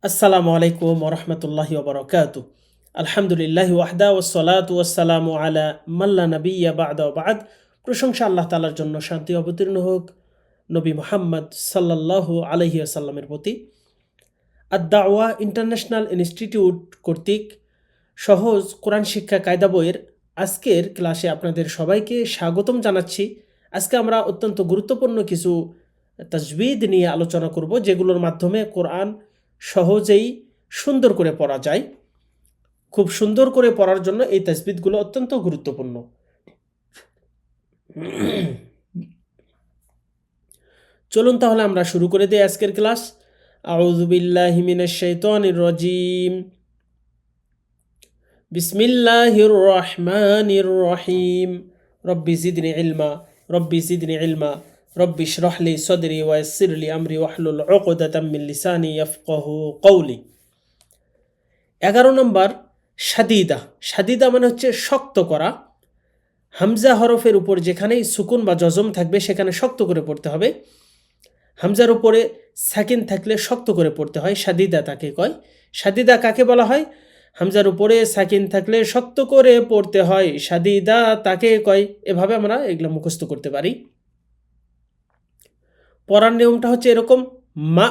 আসসালামু আলাইকুম ওরহমতুল্লাহি ওবরাকাতু। আলহামদুলিল্লাহি ওয়াহদা ওয়াসসালাতু ওয়াসসালামু আলা মাল্লা নাবিয়্যা বা'দা ওয়া বা'দ। প্রশংসা আল্লাহ তাআলার জন্য, শান্তি অবতীর্ণ হোক নবী মুহাম্মদ সাল্লাল্লাহু আলাইহি ওয়াসাল্লামের প্রতি। আদ-দাওয়া ইন্টারন্যাশনাল ইনস্টিটিউট কর্তৃক সহজ কোরআন শিক্ষা কায়দা বইয়ের আজকের ক্লাসে আপনাদের সবাইকে স্বাগতম জানাচ্ছি। আজকে আমরা অত্যন্ত গুরুত্বপূর্ণ কিছু তাজবিদ নিয়ে আলোচনা করব, যেগুলোর মাধ্যমে কোরআন সহজেই সুন্দর করে পড়া যায়। খুব সুন্দর করে পড়ার জন্য এই তাজবিদগুলো অত্যন্ত গুরুত্বপূর্ণ। চলুন তাহলে আমরা শুরু করে দিই আজকের ক্লাস। আউযু বিল্লাহি মিনাশ শাইতানির রাজিম। বিসমিল্লাহির রহমানির রহিম। রব্বি জিদনি ইলমা, রব্বি জিদনি ইলমা, রব্বি ইশরাহ লি সাদরি ওয়া ইয়াসসির লি আমরি ওয়াহলুল উকদাতাম মিন লিসানি ইয়াফকাহু কওলি। 11 নম্বর শাদিদা। শাদিদা মানে হচ্ছে শক্ত করা। হামজা হরফের উপর যেখানেই সুকুন বা জজম থাকবে সেখানে শক্ত করে পড়তে হবে। হামজার উপরে সাকিন থাকলে শক্ত করে পড়তে হয়, শাদিদা তাকে কয়। শাদিদা কাকে বলা হয়? হামজার উপরে সাকিন থাকলে শক্ত করে পড়তে হয়, শাদিদা তাকে কয়। এভাবে আমরা এগুলো মুখস্থ করতে পারি। পড়ার নিয়মটা হচ্ছে এরকম: মা,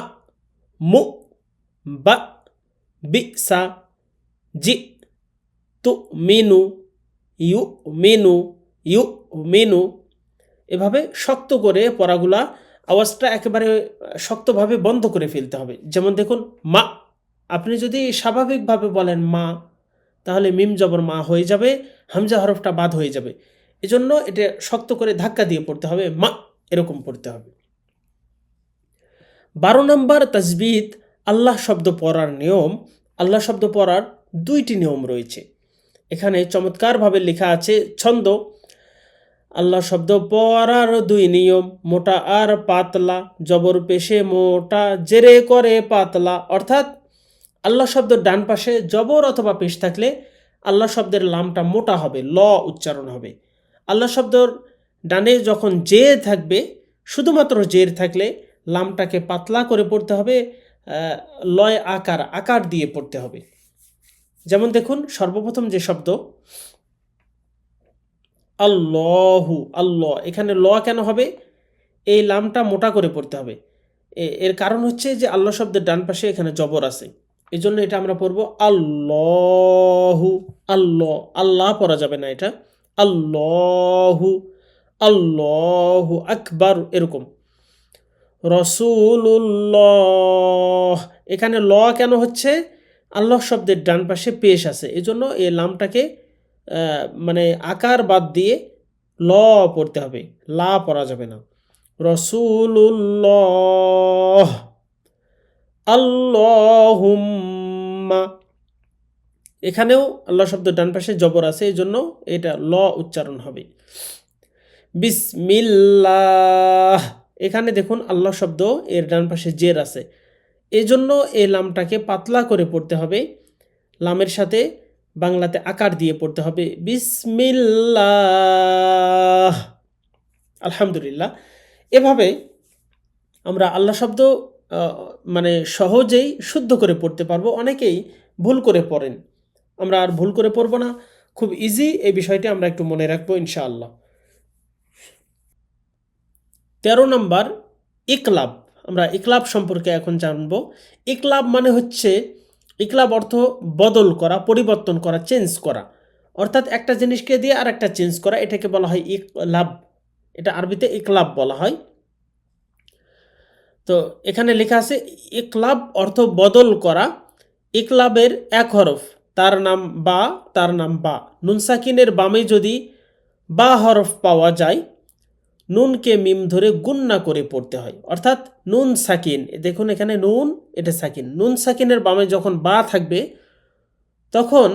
মু, বা, বি, সা, জি, তু, মিনু, ইউ, মিনু, ইউ, মিনু। এভাবে শক্ত করে পড়াগুলা, আওয়াজটা একেবারে শক্তভাবে বন্ধ করে ফেলতে হবে। যেমন দেখুন, মা, আপনি যদি স্বাভাবিকভাবে বলেন মা, তাহলে মিম জবর মা হয়ে যাবে, হামজা হরফটা বাদ হয়ে যাবে। এজন্য এটা শক্ত করে ধাক্কা দিয়ে পড়তে হবে, মা, এরকম পড়তে হবে। 12 নম্বর তাজবিদ আল্লাহ শব্দ পড়ার নিয়ম। আল্লাহ শব্দ পড়ার 2টি নিয়ম রয়েছে। এখানে চমৎকারভাবে লেখা আছে ছন্দ। আল্লাহ শব্দ পড়ার 2 নিয়ম: মোটা আর পাতলা, জবর পেশে মোটা, জেরে করে পাতলা। অর্থাৎ আল্লাহ শব্দের ডান পাশে জবর অথবা পেশ থাকলে আল্লাহ শব্দের লামটা মোটা হবে, ল উচ্চারণ হবে। আল্লাহ শব্দর ডানে যখন জের থাকবে, শুধুমাত্র জের থাকলে লামটাকে পাতলা করে পড়তে হবে, লয় আকার দিয়ে পড়তে হবে। যেমন দেখুন, সর্বপ্রথম যে শব্দ আল্লাহু, আল্লাহ, এখানে ল কেন হবে? এই লামটা মোটা করে পড়তে হবে। এর কারণ হচ্ছে যে আল্লাহ শব্দের ডান পাশে এখানে জবর আছে, এই জন্য এটা আমরা পড়বো আল্লাহু। আল্লাহ, আল্লাহ পড়া যাবে না, এটা আল্লাহু, আল্লাহু আকবার, এরকম। রসুল্লাহ, এখানে ল কেন হচ্ছে? আল্লাহ শব্দের ডান পাশে পেশ আছে, এজন্য এই লামটাকে মানে আকার বাদ দিয়ে ল পড়তে হবে, লা পড়া যাবে না। রসুল্লাহ, আল্লাহুম্মা, এখানেও আল্লাহ শব্দ ডান পাশে জবর আছে, এই জন্য এটা ল উচ্চারণ হবে। বিসমিল্লাহ, এখানে দেখুন আল্লাহ শব্দ এর ডান পাশে জের আছে, এই জন্য এই লামটাকে পাতলা করে পড়তে হবে, লামের সাথে বাংলাতে আকার দিয়ে পড়তে হবে, বিসমিল্লাহ। আলহামদুলিল্লাহ। এভাবে আমরা আল্লাহ শব্দ মানে সহজেই শুদ্ধ করে পড়তে পারবো। অনেকেই ভুল করে পড়েন, আমরা আর ভুল করে পড়বো না, খুব ইজি এই বিষয়টি আমরা একটু মনে রাখবো ইনশাআল্লাহ। 13 নম্বর ইকলাব। আমরা ইকলাব সম্পর্কে এখন জানব। ইকলাব মানে হচ্ছে, ইকলাব অর্থ বদল করা, পরিবর্তন করা, চেঞ্জ করা। অর্থাৎ একটা জিনিসকে দিয়ে আর একটা চেঞ্জ করা, এটাকে বলা হয় ইকলাব। এটা আরবিতে ইকলাব বলা হয়। তো এখানে লেখা আছে ইকলাব অর্থ বদল করা। ইকলাবের এক হরফ, তার নাম বা, তার নাম বা। নুন সাকিনের বামে যদি বা হরফ পাওয়া যায়, নুনকে মিম ধরে গুন্না করে পড়তে হয়। অর্থাৎ নুন সাকিন, দেখুন এখানে নুন, এটা সাকিন। নুন সাকিনের বামে যখন বা থাকবে, তখন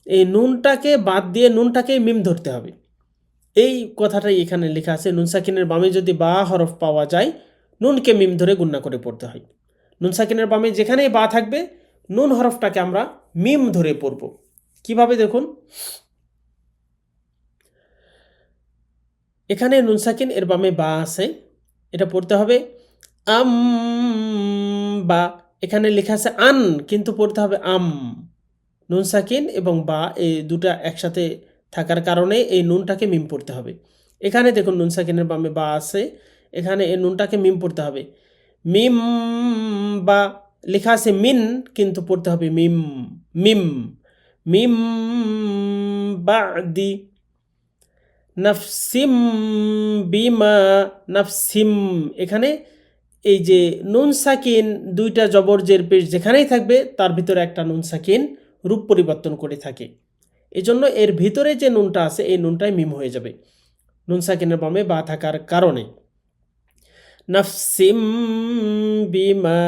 এই নুনটাকে বাদ দিয়ে নুনটাকে মিম ধরতে হবে। এই কথাটাই এখানে লেখা আছে। নুন সাকিনের বামে যদি বা হরফ পাওয়া যায়, নুনকে মিম ধরে গুন্না করে পড়তে হয়। নুন সাকিনের বামে যেখানেই বা থাকবে, নুন হরফটাকে আমরা মিম ধরে পড়ব। কিভাবে দেখুন, এখানে নুন সাকিন এর বামে বা আছে, এটা পড়তে হবে আম বা। এখানে লেখা আছে আন, কিন্তু পড়তে হবে আম। নুন সাকিন এবং বা এই দুটা একসাথে থাকার কারণে এই নুনটাকে মিম পড়তে হবে। এখানে দেখুন নুন সাকিনের বামে বা আছে, এখানে এই নুনটাকে মিম পড়তে হবে। মিম বা লেখা আছে মিন, কিন্তু পড়তে হবে মিম। মিম মিম বাদি নাফসিম বিমা নাফসিম। এখানে এই যে নুন সাকিন দুইটা জবর জের পেশ যেখানেই থাকবে তার ভিতরে একটা নুন সাকিন রূপ পরিবর্তন করে থাকে, এজন্য এর ভিতরে যে নুনটা আছে এই নুনটাই মিম হয়ে যাবে নুন সাকিনের বামে বা থাকার কারণে। নাফসিম বিমা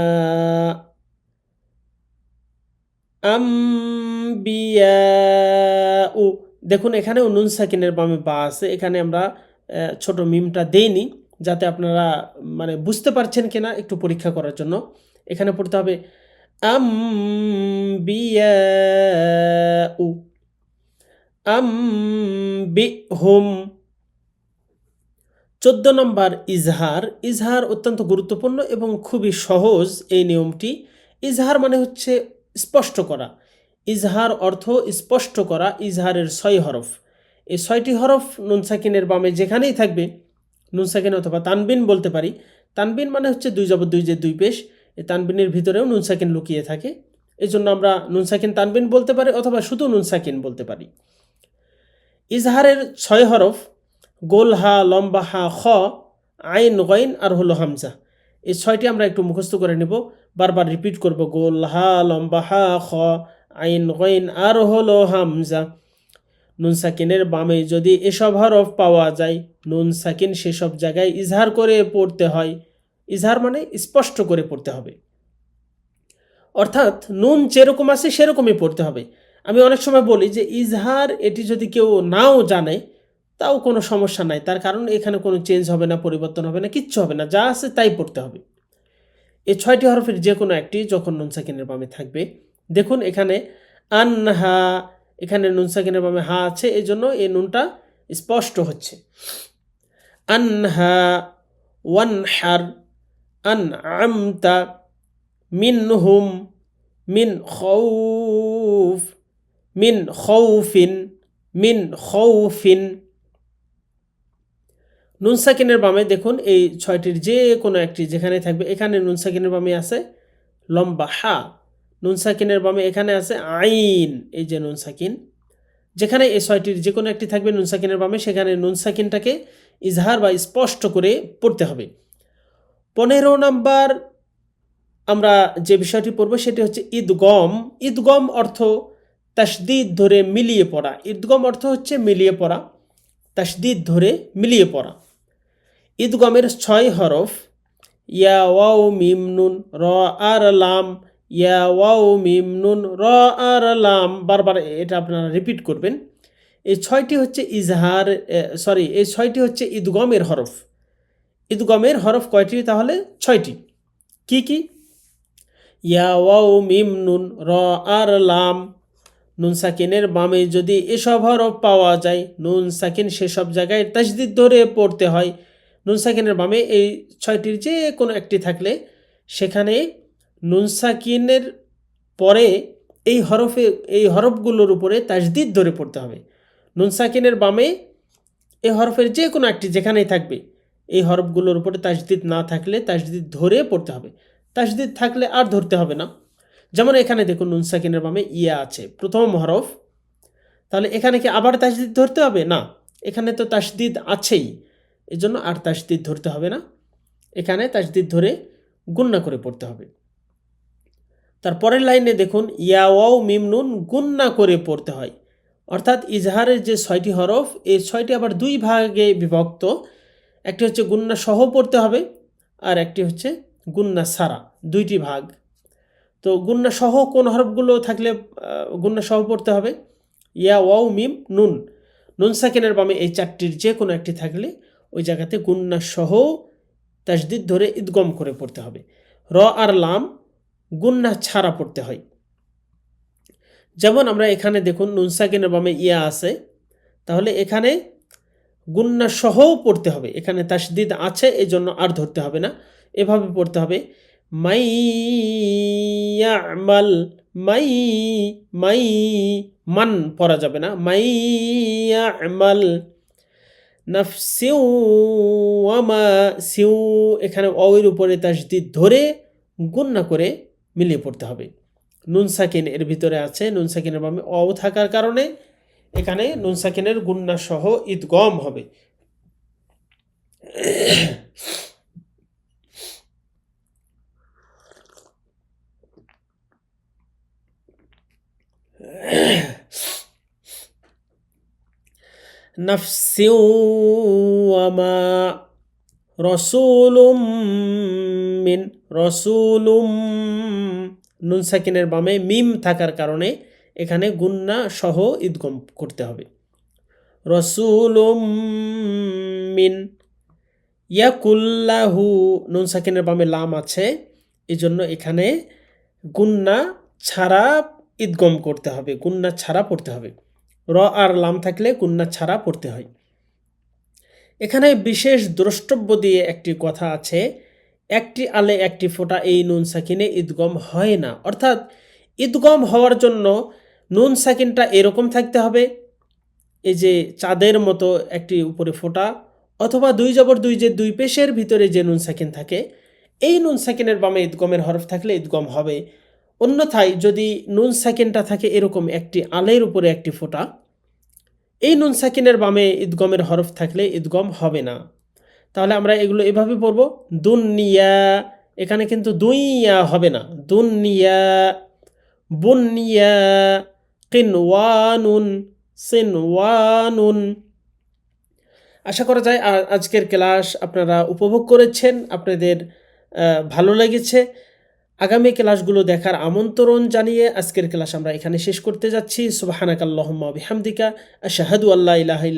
আম্বিয়াউ। দেখুন এখানেও নুন সাকিনের বামে বা আছে, এখানে আমরা ছোট মিমটা দেইনি যাতে আপনারা মানে বুঝতে পারছেন কিনা একটু পরীক্ষা করার জন্য। এখানে পড়তে হবে আম্বিয়াউ আম্বিহুম। 14 নম্বর ইজহার। ইজহার অত্যন্ত গুরুত্বপূর্ণ এবং খুবই সহজ এই নিয়মটি। ইজহার মানে হচ্ছে স্পষ্ট করা। ইজহার অর্থ স্পষ্ট করা। ইজহারের 6 হরফ, এই 6টি হরফ নুন সাকিনের বামে যেখানেই থাকবে, নুন সাকিন অথবা তানবিন বলতে পারি। তানবিন মানে হচ্ছে দুই জবর দুই যে দুই পেশ, এই তানবিনের ভিতরেও নুন সাকিন লুকিয়ে থাকে, এই জন্য আমরা নুন সাকিন তানবিন বলতে পারি অথবা শুধু নুন সাকিন বলতে পারি। ইজহারের 6 হরফ গোল হা, লম্বা হা, খ, আইন, গইন আর হলো হামজা। এই 6টি আমরা একটু মুখস্থ করে নেব, বারবার রিপিট করব। গোল হা, লম্বা হা, খ, আইন, গইন আর হলো হামজা। নুন সাকিনের বামে যদি এসব হরফ পাওয়া যায়, নুন সাকিন সেসব জায়গায় ইজহার করে পড়তে হয়। ইজহার মানে স্পষ্ট করে পড়তে হবে, অর্থাৎ নুন যেরকম আছে সেরকমই পড়তে হবে। আমি অনেক সময় বলি যে ইজহার এটি যদি কেউ নাও জানে তাও কোনো সমস্যা নাই, তার কারণ এখানে কোনো চেঞ্জ হবে না, পরিবর্তন হবে না, কিচ্ছু হবে না, যা আছে তাই পড়তে হবে। এই 6টি হরফের যে কোনো একটি যখন নুন সাকিনের বামে থাকবে, দেখুন এখানে আনহা, এখানে নুন সাকিনের বামে হা আছে, এই জন্য এই নুনটা স্পষ্ট হচ্ছে। আনহা, ওয়ানহার, আনআমতা, মিনহুম, মিন খৌফ, মিন খৌফিন, মিন খৌফিন। নুন সাকিনের বামে দেখুন এই 6টির যে কোনো একটি যেখানে থাকবে, এখানে নুন সাকিনের বামে আছে লম্বা হা, নুন সাকিনের বামে এখানে আছে আইন, এই যে নুন সাকিন, যেখানে এই 6টির যে কোনো একটি থাকবে নুন সাকিনের বামে, সেখানে নুন সাকিনটাকে ইজহার বা স্পষ্ট করে পড়তে হবে। 15 নম্বর আমরা যে বিষয়টি পড়ব সেটি হচ্ছে ঈদগম। ঈদগম অর্থ তাসদিদ ধরে মিলিয়ে পড়া। ঈদগম অর্থ হচ্ছে মিলিয়ে পড়া, তাসদিদ ধরে মিলিয়ে পড়া। ঈদগমের 6 হরফ ইয়া ওয়াও মিম নুন র আর লাম, ইয়া ওয়াও মিম নুন র আর লাম, বারবার এটা আপনারা রিপিট করবেন। এই 6টি হচ্ছে ইজহার, এই 6টি হচ্ছে ঈদগমের হরফ। ঈদগমের হরফ কয়টি তাহলে? 6টি। কি কি? ইয়া ওয়াও মিম নুন র আর লাম। নুন সাকিনের বামে যদি এসব হরফ পাওয়া যায়, নুন সাকিন সেসব জায়গায় তাসদিদ ধরে পড়তে হয়। নুন সাকিনের বামে এই 6টির যে কোনো একটি থাকলে সেখানে নুন সাকিনের পরে এই হরফগুলোর উপরে তাসদিদ ধরে পড়তে হবে। নুন সাকিনের বামে এই হরফের যে কোনো একটি যেখানেই থাকবে, এই হরফগুলোর উপরে তাসদিদ না থাকলে তাসদিদ ধরে পড়তে হবে। তাসদিদ থাকলে আর ধরতে হবে না। যেমন এখানে দেখুন নুন সাকিনের বামে ইয়া আছে, প্রথম হরফ, তাহলে এখানে কি আবার তাসদিদ ধরতে হবে? না, এখানে তো তাসদিদ আছেই, এজন্য আর তাসদিদ ধরতে হবে না। এখানে তাসদিদ ধরে গুন্না করে পড়তে হবে। তারপরের লাইনে দেখুন ইয়া ওয়াও মিম নুন গুন্না করে পড়তে হয়, অর্থাৎ ইজহারের যে 6টি হরফ, এই 6টি আবার 2 ভাগে বিভক্ত। একটি হচ্ছে গুন্না সহ পড়তে হবে, আর একটি হচ্ছে গুন্না ছাড়া, 2টি ভাগ। তো গুন্না সহ কোন হরফগুলো থাকলে গুন্না সহ পড়তে হবে? ইয়া ওয়াও মিম নুন, নুন সাকিনের বামে এই 4টির যে কোনো একটি থাকলে ওই জায়গাতে গুন্না সহ তাসদিদ ধরে ইদগম করে পড়তে হবে। র আর লাম গুন্না ছাড়া পড়তে হয়। যেমন আমরা এখানে দেখুন নুন সাকিনের বামে ইয়া আছে, তাহলে এখানে গুন্না সহও পড়তে হবে, এখানে তাসদিদ আছে এই জন্য আর ধরতে হবে না, এভাবে পড়তে হবে। মাই ইয়ামাল, মাই মাই মান পড়া যাবে না, মাই ইয়ামাল নাফসিউ ওয়ামা সিউ, এখানে অয়ের উপরে তাসদিদ ধরে গুণনা করে মিলিয়ে পড়তে হবে। নুন সাকিন এর ভিতরে আছে, নুন সাকিনের বামে অ থাকার কারণে এখানে নুন সাকিনের গুণনা সহ ইদগম হবে। নাফসিউ ওয়ামা রসুলুম মিন, রসুলুম নুন সাকিনের বামে মিম থাকার কারণে এখানে গুন্না সহ ইদগম করতে হবে। রসুলুম মিন, ইয়াকুল্লাহু নুন সাকিনের বামে লাম আছে, এই জন্য এখানে গুন্না ছাড়া ইদগম করতে হবে, গুন্না ছাড়া পড়তে হবে। র আর লাম থাকলে গুন্না ছাড়া পড়তে হয়। এখানে বিশেষ দ্রষ্টব্য দিয়ে একটি কথা আছে, একটি আলে একটি ফোঁটা এই নুন সাকিনে ইদগম হয় না, অর্থাৎ ইদগম হওয়ার জন্য নুন সাকিনটা এরকম থাকতে হবে, এই যে চাঁদের মতো একটি উপরে ফোঁটা, অথবা দুই জবর দুই, যে দুই পেশের ভিতরে যে নুন সাকিন থাকে, এই নুন সাকিনের বামে ইদগমের হরফ থাকলে ইদগম হবে। অন্যথায় যদি নুন সাকিনটা থাকে এরকম একটি আলের উপরে একটি ফোঁটা, এই নুন সাকিনের বামে ইদগমের হরফ থাকলে ইদগম হবে না। তাহলে আমরা এগুলো এভাবে পড়ব, দুনিয়া, এখানে কিন্তু দুইয়া হবে না, দুনিয়া, বুনিয়া, কিনওয়ানুন, সিনওয়ানুন। আশা করা যায় আজকের ক্লাস আপনারা উপভোগ করেছেন, আপনাদের ভালো লেগেছে। আগামী ক্লাসগুলো দেখার আমন্ত্রণ জানিয়ে আজকের ক্লাস আমরা এখানে শেষ করতে যাচ্ছি। সুবহানাকাল্লাহুম্মা ওয়া বিহামদিকা আশহাদু আল্লা ইলাহা